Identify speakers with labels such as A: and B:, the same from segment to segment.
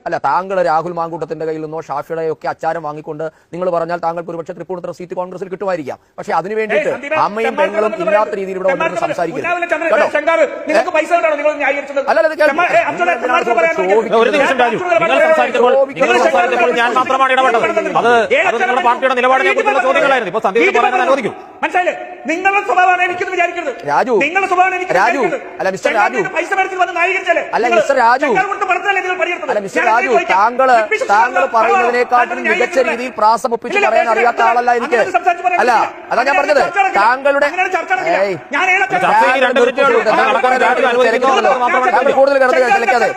A: അല്ല, താങ്കൾ രാഹുൽ മാങ്കൂട്ടത്തിന്റെ കയ്യിൽ നിന്നോ ഷാഫിയുടെയോ ഒക്കെ അച്ചാരം വാങ്ങിക്കൊണ്ട് നിങ്ങൾ പറഞ്ഞാൽ താങ്കൾക്ക് ഒരുപക്ഷെ തൃപ്പൂണിത്തുറ സീറ്റ് കോൺഗ്രസിൽ കിട്ടുമായിരിക്കാം. പക്ഷെ അതിനു വേണ്ടിയിട്ട് അമ്മയും പെങ്ങളും ഇല്ലാത്ത രീതിയിൽ ഇവിടെ വന്നിട്ട് സംസാരിക്കുന്നത്
B: ഞാൻ മാത്രമാണ് ഇടപെട്ടത്. അത് നിങ്ങളുടെ പാർട്ടിയുടെ നിലപാടിനെ കുറിച്ചുള്ള ചോദ്യങ്ങളായിരുന്നു. ഇപ്പൊ സന്ദീപ് പറയാൻ അനുവദിക്കും.
C: മനസ്സിലായില്ലേ? നിങ്ങളുടെ സ്വഭാവമാണ് എനിക്കെന്ന് വിചാരിക്കരുത്.
A: രാജു,
C: നിങ്ങളുടെ സ്വഭാവമാണ്
A: രാജു, അല്ല മിസ്റ്റർ രാജു,
C: പൈസ മേടിച്ച് വന്ന് നായികരിച്ചല്ലേ?
A: അല്ല മിസ്റ്റർ രാജു, അല്ല മിസ്റ്റർ രാജു, താങ്കൾ പറയുന്നതിനേക്കാട്ടും മികച്ച രീതിയിൽ പ്രാസം ഒപ്പിച്ച് പറയാൻ അറിയാത്ത ആളല്ല എനിക്ക്. അല്ല, അതാ ഞാൻ പറഞ്ഞത്. താങ്കളുടെ കൂടുതൽ കിടക്കാതെ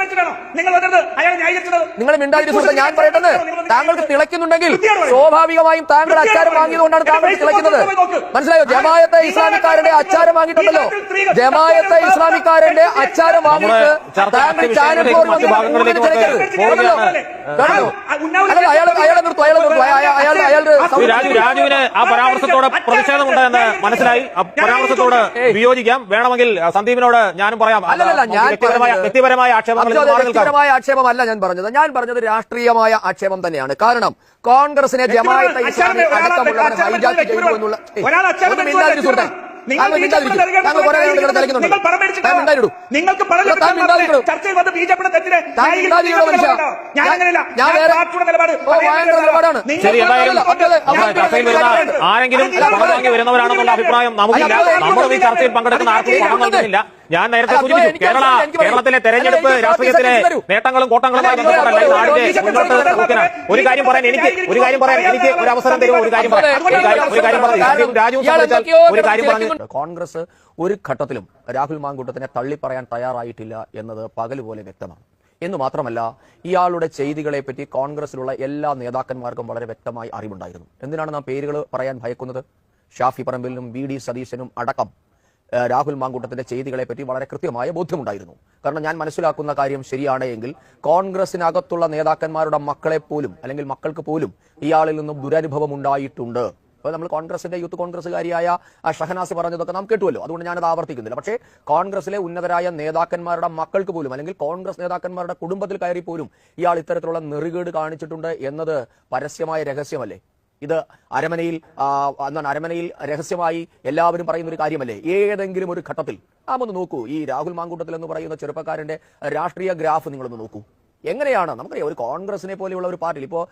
A: നിങ്ങൾ മിണ്ടാതിരുന്നത് ഞാൻ പറയട്ടെ. താങ്കൾക്ക് തിളയ്ക്കുന്നുണ്ടെങ്കിൽ സ്വാഭാവികമായും താങ്കൾ അച്ചാരം വാങ്ങിയതുകൊണ്ടാണ് താങ്കൾ തിളയ്ക്കുന്നത്. മനസ്സിലായോ? ജമാഅത്തെ ഇസ്ലാമിക്കാരുടെ അച്ചാരം വാങ്ങിയിട്ടുണ്ടല്ലോ. ജമാഅത്തെ ഇസ്ലാമിക്കാരുടെ അച്ചാരം വാങ്ങിയിട്ട് താങ്കൾ ചാനൽ
B: രാജുവിന് ആ പരാമർശത്തോട് പ്രതിഷേധമുണ്ടെന്ന് മനസ്സിലായി. ആ പരാമർശത്തോട് വിയോജിക്കാം. വേണമെങ്കിൽ സന്ദീപിനോട് ഞാനും പറയാം. വ്യക്തിപരമായ
A: ആക്ഷേപമല്ല ഞാൻ പറഞ്ഞത്. ഞാൻ പറഞ്ഞത് രാഷ്ട്രീയമായ ആക്ഷേപം തന്നെയാണ്. കാരണം കോൺഗ്രസിനെ ജമാഅത്തെ ഇസ്ലാമി അടക്കമുള്ളവരെ ഹൈജാക്ക് ചെയ്യുന്നു എന്നുള്ള
B: ആരെങ്കിലും വാങ്ങി വരുന്നവരാണെന്നുള്ള അഭിപ്രായം നമുക്കില്ല. നമ്മൾ ഈ ചർച്ചയിൽ പങ്കെടുക്കുന്ന ആർക്കും പണം നൽകുന്നില്ല. ഞാൻ നേരത്തെ സൂചിപ്പിച്ചു, കേരളത്തിലെ തെരഞ്ഞെടുപ്പ് രാഷ്ട്രീയത്തിലെ നേട്ടങ്ങളും കോട്ടങ്ങളുമായി ബന്ധപ്പെട്ടല്ല നാടിന്റെ മുന്നോട്ട് നോക്കിയാണ്. ഒരു കാര്യം പറയാൻ എനിക്ക് ഒരു അവസരം തരുമോ? ഒരു കാര്യം പറയാൻ
A: കോൺഗ്രസ് ഒരു ഘട്ടത്തിലും രാഹുൽ മാങ്കൂട്ടത്തിനെ തള്ളിപ്പറയാൻ തയ്യാറായിട്ടില്ല എന്നത് പകൽ പോലെ വ്യക്തമാണ്. എന്ന് മാത്രമല്ല, ഇയാളുടെ ചെയ്തികളെ പറ്റി കോൺഗ്രസിലുള്ള എല്ലാ നേതാക്കന്മാർക്കും വളരെ വ്യക്തമായി അറിവുണ്ടായിരുന്നു. എന്തിനാണ് നാം പേരുകൾ പറയാൻ ഭയക്കുന്നത്? ഷാഫി പറമ്പിലിനും വി ഡി സതീശനും അടക്കം രാഹുൽ മാങ്കൂട്ടത്തിന്റെ ചെയ്തികളെ പറ്റി വളരെ കൃത്യമായ ബോധ്യമുണ്ടായിരുന്നു. കാരണം ഞാൻ മനസ്സിലാക്കുന്ന കാര്യം ശരിയാണ് എങ്കിൽ കോൺഗ്രസിനകത്തുള്ള നേതാക്കന്മാരുടെ മക്കളെ പോലും അല്ലെങ്കിൽ മക്കൾക്ക് പോലും ഇയാളിൽ നിന്നും ദുരനുഭവം ഉണ്ടായിട്ടുണ്ട്. അപ്പോൾ നമ്മൾ കോൺഗ്രസിന്റെ യൂത്ത് കോൺഗ്രസുകാരിയായ ഷഹനാസ് പറഞ്ഞതൊക്കെ നാം കേട്ടുവല്ലോ. അതുകൊണ്ട് ഞാനത് ആവർത്തിക്കുന്നില്ല. പക്ഷേ കോൺഗ്രസിലെ ഉന്നതരായ നേതാക്കന്മാരുടെ മക്കൾക്ക് പോലും അല്ലെങ്കിൽ കോൺഗ്രസ് നേതാക്കന്മാരുടെ കുടുംബത്തിൽ കയറി പോലും ഇയാൾ ഇത്തരത്തിലുള്ള നെറുകേട് കാണിച്ചിട്ടുണ്ട് എന്നത് പരസ്യമായ രഹസ്യമല്ലേ? ഇത് അരമനയിൽ രഹസ്യമായി എല്ലാവരും പറയുന്ന ഒരു കാര്യമല്ലേ? ഏതെങ്കിലും ഒരു ഘട്ടത്തിൽ നാം ഒന്ന് നോക്കൂ, ഈ രാഹുൽ മാങ്കൂട്ടത്തിൽ എന്ന് പറയുന്ന ചെറുപ്പക്കാരന്റെ രാഷ്ട്രീയ ഗ്രാഫ് നിങ്ങളൊന്ന് നോക്കൂ. എങ്ങനെയാണ് നമുക്കറിയാം, ഒരു കോൺഗ്രസിനെ പോലെയുള്ള ഒരു പാർട്ടിയിൽ ഇപ്പോൾ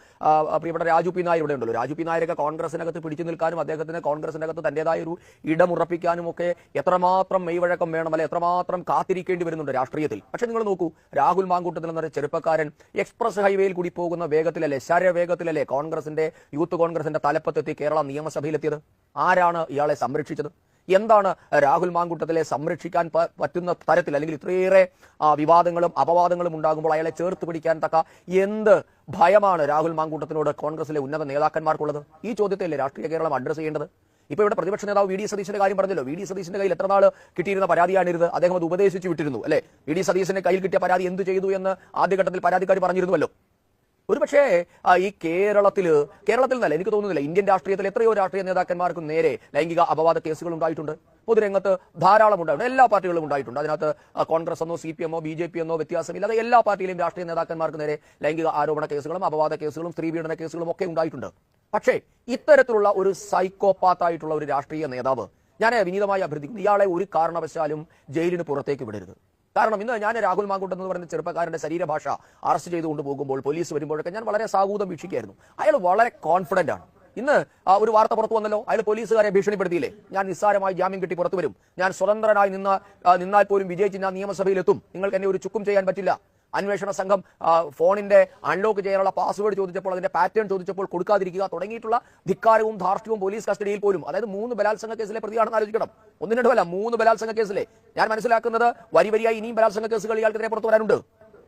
A: പ്രിയപ്പെട്ട രാജു പി നായർ ഇവിടെ ഉണ്ടല്ലോ. രാജു പി നായരൊക്കെ കോൺഗ്രസിനകത്ത് പിടിച്ചു നിൽക്കാനും അദ്ദേഹത്തിന് കോൺഗ്രസിനകത്ത് തന്റേതായ ഒരു ഇടമുറപ്പിക്കാനും ഒക്കെ എത്രമാത്രം മെയ്വഴക്കം വേണം, അല്ലെ എത്രമാത്രം കാത്തിരിക്കേണ്ടി വരുന്നുണ്ട് രാഷ്ട്രീയത്തിൽ. പക്ഷെ നിങ്ങൾ നോക്കൂ, രാഹുൽ മാങ്കൂട്ടത്തിൽ എന്ന ചെറുപ്പക്കാരൻ എക്സ്പ്രസ് ഹൈവേയിൽ കൂടി പോകുന്ന വേഗത്തിലല്ലേ, ശരവേഗത്തിലല്ലേ യൂത്ത് കോൺഗ്രസിന്റെ തലപ്പത്തെത്തി കേരള നിയമസഭയിലെത്തിയത്? ആരാണ് ഇയാളെ സംരക്ഷിച്ചത്? എന്താണ് രാഹുൽ മാങ്കൂട്ടത്തിലെ സംരക്ഷിക്കാൻ പറ്റുന്ന തരത്തിൽ അല്ലെങ്കിൽ ഇത്രയേറെ വിവാദങ്ങളും അപവാദങ്ങളും ഉണ്ടാകുമ്പോൾ അയാളെ ചേർത്ത് പിടിക്കാൻ തക്ക എന്ത് ഭയമാണ് രാഹുൽ മാങ്കൂട്ടത്തിനോട് കോൺഗ്രസിലെ ഉന്നത നേതാക്കന്മാർക്കുള്ളത്? ഈ ചോദ്യത്തെയല്ലേ രാഷ്ട്രീയ കേരളം അഡ്രസ് ചെയ്യേണ്ടത്? ഇപ്പൊ ഇവിടെ പ്രതിപക്ഷ നേതാവ് വി ഡി സതീശന്റെ കാര്യം പറഞ്ഞല്ലോ. വി ഡി സതീശന്റെ കയ്യിൽ എത്ര നാൾ കിട്ടിയിരുന്ന പരാതിയാണിത്? അദ്ദേഹം അത് ഉപദേശിച്ചു വിട്ടിരുന്നു അല്ലെ? വി ഡി സതീശന്റെ കയ്യിൽ കിട്ടിയ പരാതി എന്ത് ചെയ്തു എന്ന് ആദ്യഘട്ടത്തിൽ പരാതിക്കാർ പറഞ്ഞിരുന്നുവല്ലോ. ഒരുപക്ഷേ ഈ കേരളത്തിൽ നിന്നല്ല, എനിക്ക് തോന്നുന്നില്ല, ഇന്ത്യൻ രാഷ്ട്രീയത്തിൽ എത്രയോ രാഷ്ട്രീയ നേതാക്കന്മാർക്കും നേരെ ലൈംഗിക അപവാദ കേസുകൾ ഉണ്ടായിട്ടുണ്ട്. പൊതുരംഗത്ത് ധാരാളം ഉണ്ടായിട്ടുണ്ട്. എല്ലാ പാർട്ടികളും ഉണ്ടായിട്ടുണ്ട്. അതിനകത്ത് കോൺഗ്രസ് എന്നോ CPM BJP എന്നോ വ്യത്യാസമില്ലാതെ എല്ലാ പാർട്ടിയിലെയും രാഷ്ട്രീയ നേതാക്കന്മാർക്ക് നേരെ ലൈംഗിക ആരോപണ കേസുകളും അപവാദ കേസുകളും സ്ത്രീപീഡന കേസുകളും ഒക്കെ ഉണ്ടായിട്ടുണ്ട്. പക്ഷേ ഇത്തരത്തിലുള്ള ഒരു സൈക്കോപാത്തായിട്ടുള്ള ഒരു രാഷ്ട്രീയ നേതാവ്, ഞാൻ വിനീതമായി അഭ്യർത്ഥിക്കുന്നു, ഇയാളെ ഒരു കാരണവശാലും ജയിലിന് പുറത്തേക്ക് വിടരുത്. കാരണം ഇന്ന് ഞാൻ രാഹുൽ മാങ്കൂട്ടം എന്ന് പറയുന്ന ചെറുപ്പക്കാരന്റെ ശരീരഭാഷ അറസ്റ്റ് ചെയ്തുകൊണ്ട് പോകുമ്പോൾ പോലീസ് വരുമ്പോഴൊക്കെ ഞാൻ വളരെ സാഹൂതം വീക്ഷിക്കായിരുന്നു. അയാൾ വളരെ കോൺഫിഡന്റ് ആണ്. ഇന്ന് ഒരു വാർത്ത പുറത്തു വന്നല്ലോ, അയാൾ പോലീസുകാരെ ഭീഷണിപ്പെടുത്തിയില്ലേ, ഞാൻ നിസ്സാരമായി ജാമ്യം കിട്ടി പുറത്തു വരും, ഞാൻ സ്വതന്ത്രനായി നിന്നാൽ പോലും വിജയിച്ച് ഞാൻ നിയമസഭയിലെത്തും, നിങ്ങൾക്ക് എന്നെ ഒരു ചുക്കും ചെയ്യാൻ പറ്റില്ല. അന്വേഷണ സംഘം ഫോണിന്റെ അൺലോക്ക് ചെയ്യാനുള്ള പാസ്വേഡ് ചോദിച്ചപ്പോൾ, അതിന്റെ പാറ്റേൺ ചോദിച്ചപ്പോൾ കൊടുക്കാതിരിക്കുക തുടങ്ങിയിട്ടുള്ള ധിക്കാരവും ധാർഷ്ട്യവും പോലീസ് കസ്റ്റഡിയിൽ പോലും, അതായത് 3 ബലാത്സംഗ കേസിലെ പ്രതിയാണെന്ന് ആലോചിക്കണം. 1-2 3 ബലാത്സംഗ കേസിലെ, ഞാൻ മനസ്സിലാക്കുന്നത് വരിവരിയായി ഇനിയും ബലാത്സംഗ കേസുകൾ ഇയാൾക്കെതിരെ പുറത്തു വരാനുണ്ട്.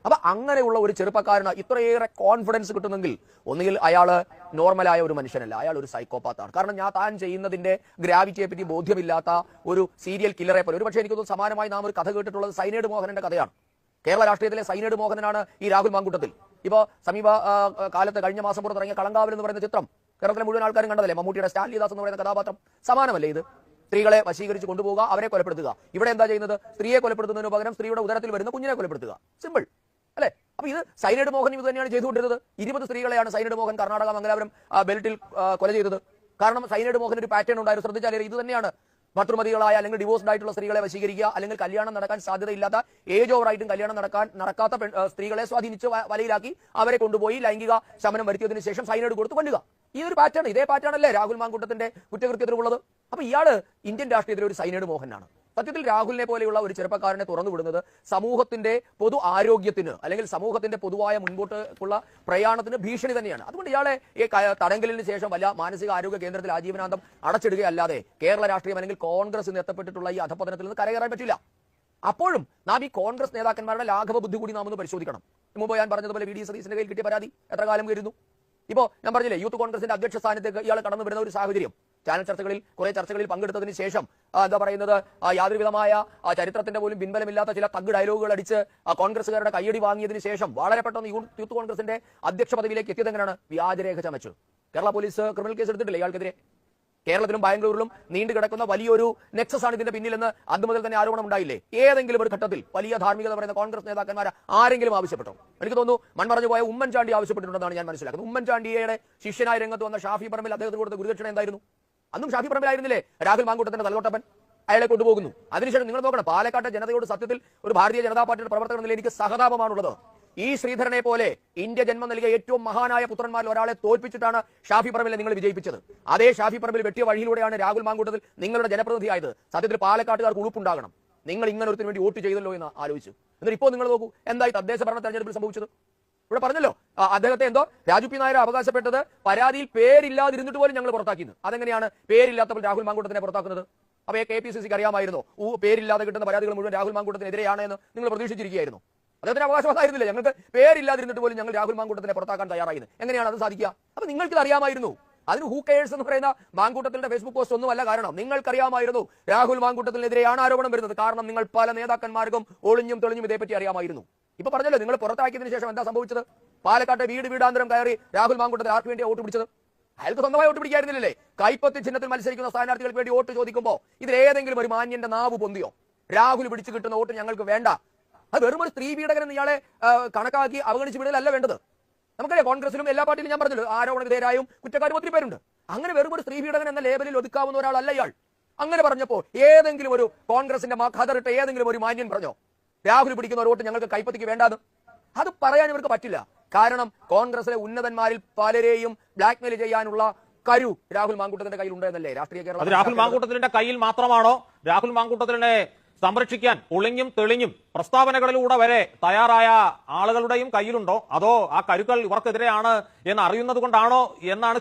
A: അപ്പൊ അങ്ങനെയുള്ള ഒരു ചെറുപ്പക്കാരന് ഇത്രയേറെ കോൺഫിഡൻസ് കിട്ടുന്നെങ്കിൽ ഒന്നുകിൽ അയാള് നോർമലായ ഒരു മനുഷ്യനല്ല, അയാൾ ഒരു സൈക്കോപാത്താണ്. കാരണം താൻ ചെയ്യുന്നതിന്റെ ഗ്രാവിറ്റിയെ പറ്റി ബോധ്യമില്ലാത്ത ഒരു സീരിയൽ കില്ലറെ പോലെ, ഒരു പക്ഷേ എനിക്കൊന്നും സമാനമായി നാം ഒരു കഥ കേട്ടിട്ടുള്ളത് സൈനൈഡ് മോഹനന്റെ കഥയാണ്. കേരള രാഷ്ട്രീയത്തിലെ സൈനൈഡ് മോഹനനാണ് ഈ രാഹുൽ മാങ്കൂട്ടത്തിൽ. ഇപ്പോ സമീപ കാലത്ത് കഴിഞ്ഞ മാസം പുറത്തിറങ്ങിയ കളങ്കാവൽ എന്ന് പറയുന്ന ചിത്രം കേരളത്തിലെ മുഴുവൻ ആൾക്കാരും കണ്ടതല്ലേ? മമ്മൂട്ടിയുടെ സ്റ്റാൻലി ദാസ് എന്ന് പറയുന്ന കഥാപാത്രം സമാനമല്ലേ ഇത്? സ്ത്രീകളെ വശീകരിച്ച് കൊണ്ടുപോകുക, അവരെ കൊലപ്പെടുത്തുക. ഇവിടെ എന്താ ചെയ്യുന്നത്? സ്ത്രീയെ കൊലപ്പെടുത്തുന്നതിന് പകരം സ്ത്രീയുടെ ഉദരത്തിൽ വരുന്ന കുഞ്ഞിനെ കൊലപ്പെടുത്തുക. സിമ്പിൾ. അല്ലെ? അപ്പൊ ഇത് സൈനൈഡ് മോഹൻ ഇത് തന്നെയാണ് ചെയ്തുകൊണ്ടിരുന്നത്. 20 സ്ത്രീകളെയാണ് സൈനൈഡ് മോഹൻ കർണാടക മംഗലാപുരം ബെൽറ്റിൽ കൊല ചെയ്തത്. കാരണം സൈനൈഡ് മോഹൻ ഒരു പാറ്റേൺ ഉണ്ടായിരുന്നു. ശ്രദ്ധിച്ചാൽ ഇത് തന്നെയാണ് ഭർത്തൃമതികളായ അല്ലെങ്കിൽ ഡിവോഴ്സ്ഡ് ആയിട്ടുള്ള സ്ത്രീകളെ വശീകരിക്കുക, അല്ലെങ്കിൽ കല്യാണം നടക്കാൻ സാധ്യതയില്ലാത്ത ഏജ് ഓവറായിട്ടും കല്യാണം നടക്കാത്ത സ്ത്രീകളെ സ്വാധീനിച്ച് വലയിലാക്കി അവരെ കൊണ്ടുപോയി ലൈംഗിക ശമനം വരുത്തിയതിനു ശേഷം സൈനൈഡ് കൊടുത്ത് കൊല്ലുക. ഈ ഒരു പാറ്റേൺ, ഇതേ പാറ്റേൺ അല്ലേ രാഹുൽ മാങ്കൂട്ടത്തിന്റെ കുറ്റകൃത്യത്തിലുള്ളത്? അപ്പൊ ഇയാള് ഇന്ത്യൻ രാഷ്ട്രീയത്തിലെ ഒരു സൈനൈഡ് മോഹനാണ്. സത്യത്തിൽ രാഹുലിനെ പോലെയുള്ള ഒരു ചെറുപ്പക്കാരനെ തുറന്നു വിടുന്നത് സമൂഹത്തിന്റെ പൊതു ആരോഗ്യത്തിന് അല്ലെങ്കിൽ സമൂഹത്തിന്റെ പൊതുവായ മുൻപോട്ടുള്ള പ്രയാണത്തിന് ഭീഷണി തന്നെയാണ്. അതുകൊണ്ട് ഇയാളെ ഈ തടങ്കലിന് ശേഷം വല്ല മാനസിക ആരോഗ്യ കേന്ദ്രത്തിൽ ആജീവനാന്തം അടച്ചിടുകയല്ലാതെ കേരള രാഷ്ട്രീയം അല്ലെങ്കിൽ കോൺഗ്രസ് ഇന്ന് എത്തപ്പെട്ടിട്ടുള്ള ഈ അധപതനത്തിൽ നിന്ന് കരകയറാൻ പറ്റില്ല. അപ്പോഴും നാം ഈ കോൺഗ്രസ് നേതാക്കന്മാരുടെ ലാഘവ ബുദ്ധി കൂടി നാം ഒന്ന് പരിശോധിക്കണം. മുമ്പ് ഞാൻ പറഞ്ഞതുപോലെ വി ഡി സതീശന്റെ കയ്യിൽ കിട്ടിയ പരാതി എത്ര കാലം വരുന്നു? ഇപ്പോ ഞാൻ പറഞ്ഞില്ലേ, യൂത്ത് കോൺഗ്രസിന്റെ അധ്യക്ഷ സ്ഥാനത്തേക്ക് ഇയാൾ കടന്നു വരുന്ന ഒരു സാഹചര്യം ചാനൽ ചർച്ചകളിൽ കുറെ ചർച്ചകളിൽ പങ്കെടുത്തതിന് ശേഷം എന്താ പറയുന്നത്, യാതൊരു വിധമായ ചരിത്രത്തിന്റെ പോലും പിൻബലമില്ലാത്ത ചില തഗ് ഡയലോഗുകൾ അടിച്ച് കോൺഗ്രസുകാരുടെ കയ്യടി വാങ്ങിയതിനു ശേഷം വളരെ പെട്ടെന്ന് യൂത്ത് കോൺഗ്രസിന്റെ അധ്യക്ഷ പദവിയിലേക്ക് എത്തിയത് എങ്ങനെയാണ്? വ്യാജരേഖ ചമച്ചു. കേരള പോലീസ് ക്രിമിനൽ കേസ് എടുത്തിട്ടില്ല ഇയാൾക്കെതിരെ. കേരളത്തിലും ബാംഗ്ലൂരിലും നീണ്ടു കിടക്കുന്ന വലിയൊരു നെക്സസ് ആണ് ഇതിന്റെ പിന്നിലെന്ന് അന്ന് മുതൽ തന്നെ ആരോപണം ഉണ്ടായില്ലേ? ഏതെങ്കിലും ഒരു ഘട്ടത്തിൽ വലിയ ധാർമ്മികത പറയുന്ന കോൺഗ്രസ് നേതാക്കന്മാർ ആരെങ്കിലും ആവശ്യപ്പെട്ടോ? എനിക്ക് തോന്നുന്നു മൺമറഞ്ഞു പോയ ഉമ്മൻചാണ്ടി ആവശ്യപ്പെട്ടിട്ടുണ്ടെന്നാണ് ഞാൻ മനസ്സിലാക്കുന്നത്. ഉമ്മൻചാണ്ടിയുടെ ശിഷ്യനായി രംഗത്ത് വന്ന ഷാഫി പറമ്പിൽ അദ്ദേഹത്തിന് കൊടുത്ത ഗുരുദക്ഷിണ എന്തായിരുന്നു? അന്നും ഷാഫി പറമ്പിലായിരുന്നില്ലേ രാഹുൽ മാങ്കൂട്ടത്തിന്റെ തലതൊട്ടപ്പൻ? അയാളെ കൊണ്ടുപോകുന്നു. അതിനുശേഷം നിങ്ങൾ നോക്കണം, പാലക്കാട്ടെ ജനതയോട് സത്യത്തിൽ ഒരു ഭാരതീയ ജനതാ പാർട്ടിയുടെ പ്രവർത്തകർ നിലയിൽ എനിക്ക് സഹതാപമാണുള്ളത്. ഈ ശ്രീധരനെ പോലെ ഇന്ത്യ ജന്മം നൽകിയ ഏറ്റവും മഹാനായ പുത്രന്മാരിൽ ഒരാളെ തോൽപ്പിച്ചിട്ടാണ് ഷാഫി പറമ്പിലെ നിങ്ങൾ വിജയിപ്പിച്ചത്. അതേ ഷാഫി പറമ്പിൽ വെട്ടിയ വഴിയിലൂടെയാണ് രാഹുൽ മാങ്കൂട്ടത്തിൽ നിങ്ങളുടെ ജനപ്രതിനിധിയായത്. സത്യത്തിൽ പാലക്കാട്ടുകാർക്ക് ഉളുപ്പുണ്ടാകണം. നിങ്ങൾ ഇങ്ങനെ ഒരുത്തിന് വേണ്ടി വോട്ട് ചെയ്തല്ലോ എന്ന് ആലോചിച്ചു. എന്നിട്ട് ഇപ്പോൾ നിങ്ങൾ നോക്കൂ എന്തായി തദ്ദേശ ഭരണ തെരഞ്ഞെടുപ്പിൽ സംഭവിച്ചത്. ഇവിടെ പറഞ്ഞല്ലോ, അദ്ദേഹത്തെ എന്തോ രാജു പി നായർ അവകാശപ്പെട്ടത് പരാതിയിൽ പേരില്ലാതിരുന്നിട്ട് പോലും ഞങ്ങൾ പുറത്താക്കിയെന്ന്. അതെങ്ങനെയാണ് പേരില്ലാത്തപ്പോൾ രാഹുൽ മാങ്കൂട്ടത്തിനെ പുറത്താക്കുന്നത്? അപ്പോൾ KPCCക്ക് അറിയാമായിരുന്നോ പേരില്ലാതെ കിട്ടുന്ന പരാതികൾ മുഴുവൻ രാഹുൽ മാങ്കൂട്ടത്തിനെതിരെയാണ് എന്ന് നിങ്ങൾ പ്രതീക്ഷിച്ചിരിക്കുകയായിരുന്നു? അദ്ദേഹത്തിന് അവകാശമായിരുന്നില്ലേ? ഞങ്ങൾക്ക് പേരില്ലാതിരുന്നിട്ട് പോലും ഞങ്ങൾ രാഹുൽ മാങ്കൂട്ടത്തിനെ പുറത്താക്കാൻ തയ്യാറായിരുന്നു. എങ്ങനെയാണ് അത് സാധിക്കുക? അപ്പൊ നിങ്ങൾക്കിത് അറിയാമായിരുന്നു. അതിന് ഹൂ കെയേഴ്സ് എന്ന് പറയുന്ന മാങ്കൂട്ടത്തിന്റെ ഫേസ്ബുക്ക് പോസ്റ്റ് ഒന്നുമല്ല കാരണം. നിങ്ങൾക്കറിയാമായിരുന്നു രാഹുൽ മാങ്കൂട്ടത്തിനെതിരെയാണ് ആരോപണം വരുന്നത്. കാരണം നിങ്ങൾ പല നേതാക്കന്മാർക്കും ഒളിഞ്ഞും തെളിഞ്ഞും ഇതേപ്പറ്റി അറിയാമായിരുന്നു. ഇപ്പൊ പറഞ്ഞല്ലോ, നിങ്ങൾ പുറത്താക്കിയതിനു ശേഷം എന്താ സംഭവിച്ചത്? പാലക്കാട്ടെ വീടാന്തരം കയറി രാഹുൽ മാങ്കൂട്ടത്തിൽ ആർക്ക് വേണ്ടി വോട്ട് പിടിച്ചത്? അയാൾക്ക് സ്വന്തമായി വോട്ട് പിടിക്കായിരുന്നില്ലേ? കൈപ്പത്തി ചിഹ്നത്തിൽ മത്സരിക്കുന്ന സ്ഥാനാർത്ഥികൾക്ക് വേണ്ടി വോട്ട് ചോദിക്കുമ്പോൾ ഇതിലേതെങ്കിലും ഒരു മാന്യന്റെ നാവ് പൊന്തിയോ? രാഹുൽ പിടിച്ചു കിട്ടുന്ന വോട്ട് ഞങ്ങൾക്ക് വേണ്ട, അത് വെറും ഒരു സ്ത്രീ പീഡകൻ ഇയാളെ കണക്കാക്കി അവഗണിച്ച് വിടലല്ല വേണ്ടത്. നമുക്കറിയാം കോൺഗ്രസിലും എല്ലാ പാർട്ടിയിലും ഞാൻ പറഞ്ഞല്ലോ ആരോപണ വിധേയരായും കുറ്റക്കാരും ഒത്തിരി പേരുണ്ട്. അങ്ങനെ വെറും ഒരു സ്ത്രീ പീഡകൻ എന്ന ലേബലിൽ ഒതുക്കാവുന്ന ഒരാളല്ല ഇയാൾ. അങ്ങനെ പറഞ്ഞപ്പോൾ ഏതെങ്കിലും ഒരു കോൺഗ്രസിന്റെ ഖദറിട്ട് ഏതെങ്കിലും ഒരു മാന്യൻ പറഞ്ഞോ രാഹുൽ പിടിക്കുന്ന ഒരു വോട്ട് ഞങ്ങൾക്ക് കൈപ്പത്തിക്ക് വേണ്ടാന്ന്? അത് പറയാൻ ഇവർക്ക് പറ്റില്ല. കാരണം കോൺഗ്രസിലെ ഉന്നതന്മാരിൽ പലരെയും ബ്ലാക്ക്മെയിൽ ചെയ്യാനുള്ള കരു രാഹുൽ മാങ്കൂട്ടത്തിന്റെ കയ്യിൽ എന്നല്ലേ രാഷ്ട്രീയ കേരളം?
B: രാഹുൽ മാങ്കൂട്ടത്തിന്റെ കയ്യിൽ മാത്രമാണോ? രാഹുൽ മാങ്കൂട്ടത്തിനെ സംരക്ഷിക്കാൻ ഒളിഞ്ഞും തെളിഞ്ഞും പ്രസ്താവനകളിലൂടെ വരെ തയ്യാറായ ആളുകളുടെയും കയ്യിലുണ്ടോ? അതോ ആ കരുക്കൾ ഇവർക്കെതിരെയാണ് എന്ന് അറിയുന്നത് കൊണ്ടാണോ എന്നാണ്